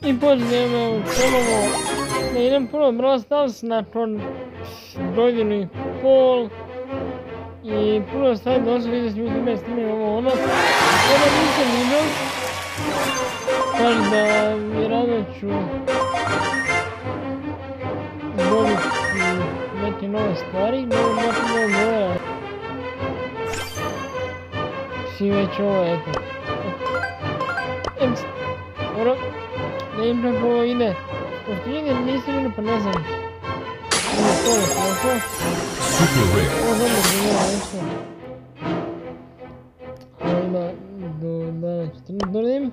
I počnemo ponovo da idem prvo Brawl Stars nakon godinu i pol. I prvo sad došli vidjeti YouTube s time ovo ono. Sada nisam vidio. Tako da vjerojatno ću dobiti neke nove stvari. Nove boje. Svi već ovo eto. Dobro. Da im kako ovo ide. Pošto ide nisam vidio pa ne znam. Ima koliko. Super rare. Ovo znam da bi imao nešto. Ovo ima do dana 14. Dobro da im.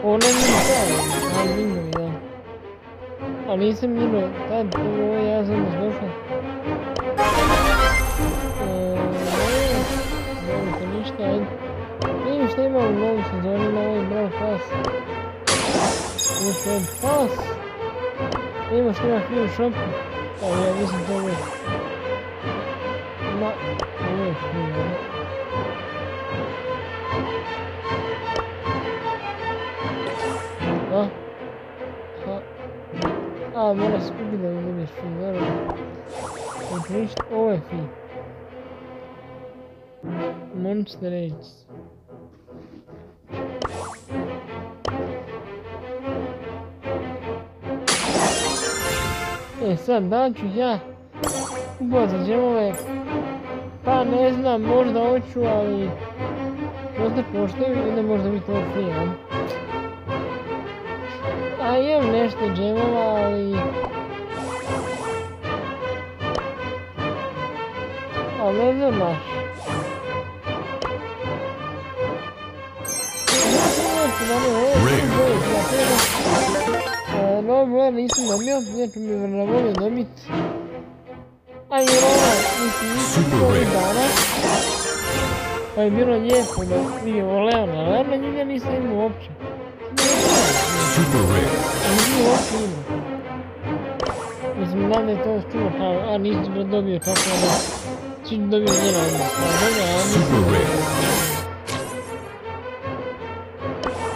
Ovo ne vidim sada. Ali vidim da. Ali nisam vidio tad. Ovo ja sam došao. Dobro to ništa. Ajde. Vidim što ima u novu sezoni na ovaj Brawl Pass. Još jedan pass. Vidimo što ima free u shopu. Ali ja mislim to uvijek. Ma, uvijek free, ali. Mora se kupiti da mi dobiješ free, naravno. Uključiti, ovo je free. Monster Eggs. Sad da ću ja kupovat za džemove, pa ne znam, možda hoću, ali možda poštaju ili možda biti ovo free, a? A imam nešto džemova, ali ne znam baš. Novo broja nisam dobio, neko mi vrlo volio dobit. A i ovo, mislim, ovih dana. Pa je bilo lijepo da vidimo Leona, ali Leona njega nisam imao uopće. Super rare. A nisam uopće imao. Mislim, znam da je to čuo kao, a nisam ga dobio tako da svi dobio njena odmah. Super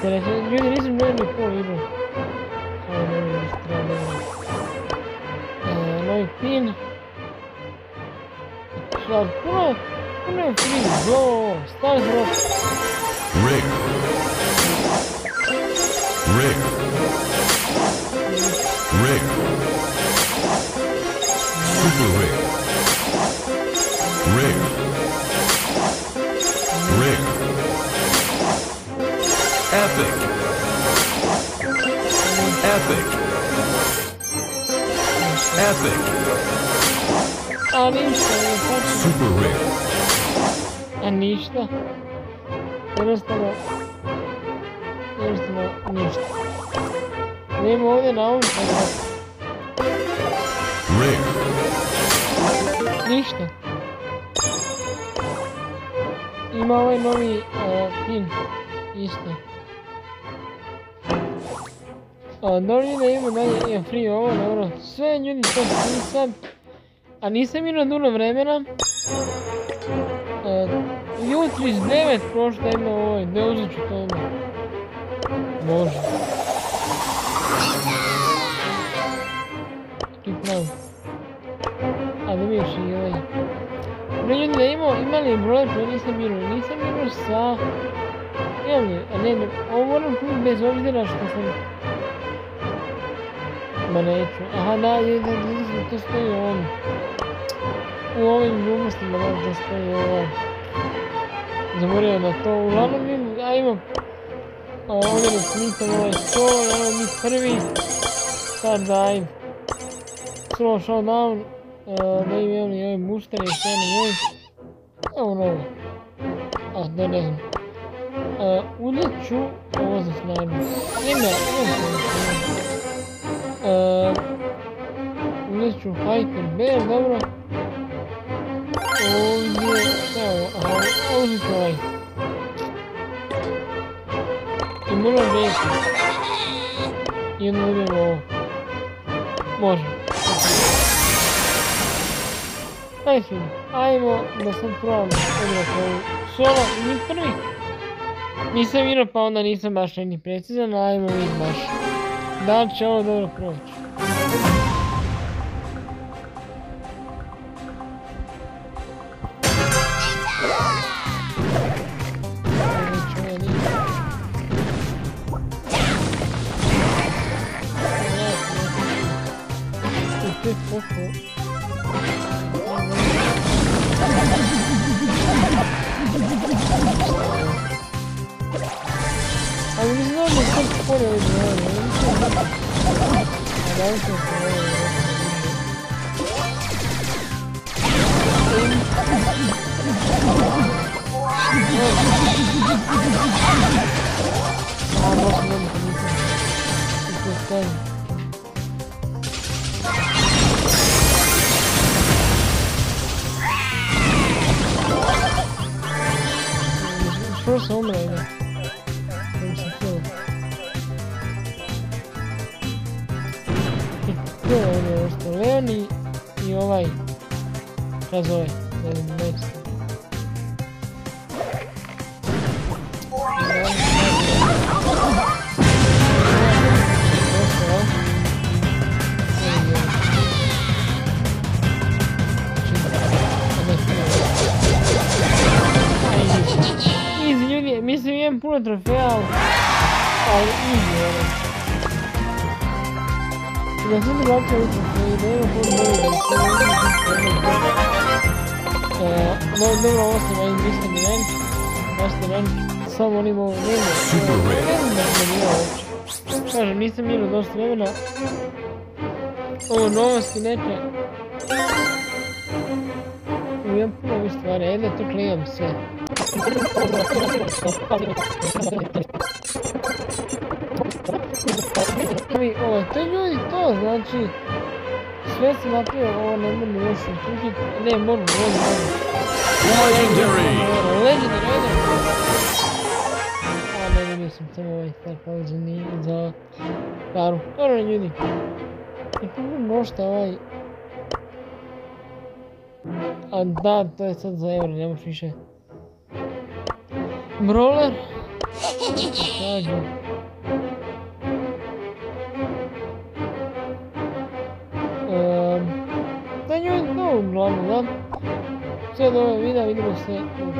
rare. Ljudi nisam dobio ni pol igru. Novi pin. Sad puno je free. Go, start drop. Rare. Rare. Rare. Super rare. Rare. Rare. Epic. Epic. Epic. A ništa, Super rare. a ništa. Jednostavno ništa. Idemo ovdje na ovom sada. Rare. Ništa. Ima ovaj novi pin. Isto. Dobro da ima dalje je free ovo, dobro. Sve ljudi to nisam. A nisam imao dugo vremena. Ju 39 prošlo ima ovoj, ne uzet ću to ima. Može. Skip now. A da vidiš i ovaj. Dobro ljudi da imali broj koji nisam birao sa... Imam li, a ne, ovo moram kupiti bez obzira što sam... Ma neću, aha da, to stoji on. U ovim glupostima da stoji ovaj. Zaboravio na to, uglavnom imam ovdje da smitam ovaj skor, evo mi prvi. Sad daj. Slow showdown, da imam i ove boostere i sve na njoj. Evo novo. A, da ne znam. Uzet ću ovo za snagu. Uzet ću Hyper Bear, dobro. Ovdje, evo, uzet ću ovaj. I moram reći. I onda dobijemo ovo. Može. Ajmo da sad probamo igrati ovu solo i mi prvi. Nisam igrao pa onda nisam baš ni precizan, ajmo vidjeti baš. Da li će ovo dobro proći? Ali mislim da je sve polje ovdje ovdje, a da li se Što se umre ide? Da mi se htjelo. I to je ovdje ostalo. Leon i ovaj. Šta zove? Ne znam, neće. Mislim imam puno trofeja, ali easy ono. Da sam drugačije ovi trofeji, da imam puno bolje. Dobro, ovo sam ovaj Mr. Event, Mr. Event, samo oni mogu kažem, nisam igrao dosta vremena. Ovo novosti neke. Imam puno ovih stvari, ajde to klijam sve. To je ljudi to, znači sve sam napravio, ovo ne mogu još upušiti, ne mogu. Legendary! Legendary, a ne nisam samo ovaj star pauzu nije za paru, dobro ljudi. I tu možda ovaj, a da, to je sad za euro, ne možeš više. Brawler? Kažem. Da ljudi, no uglavnom, da. Sve od ove videa, vidimo se u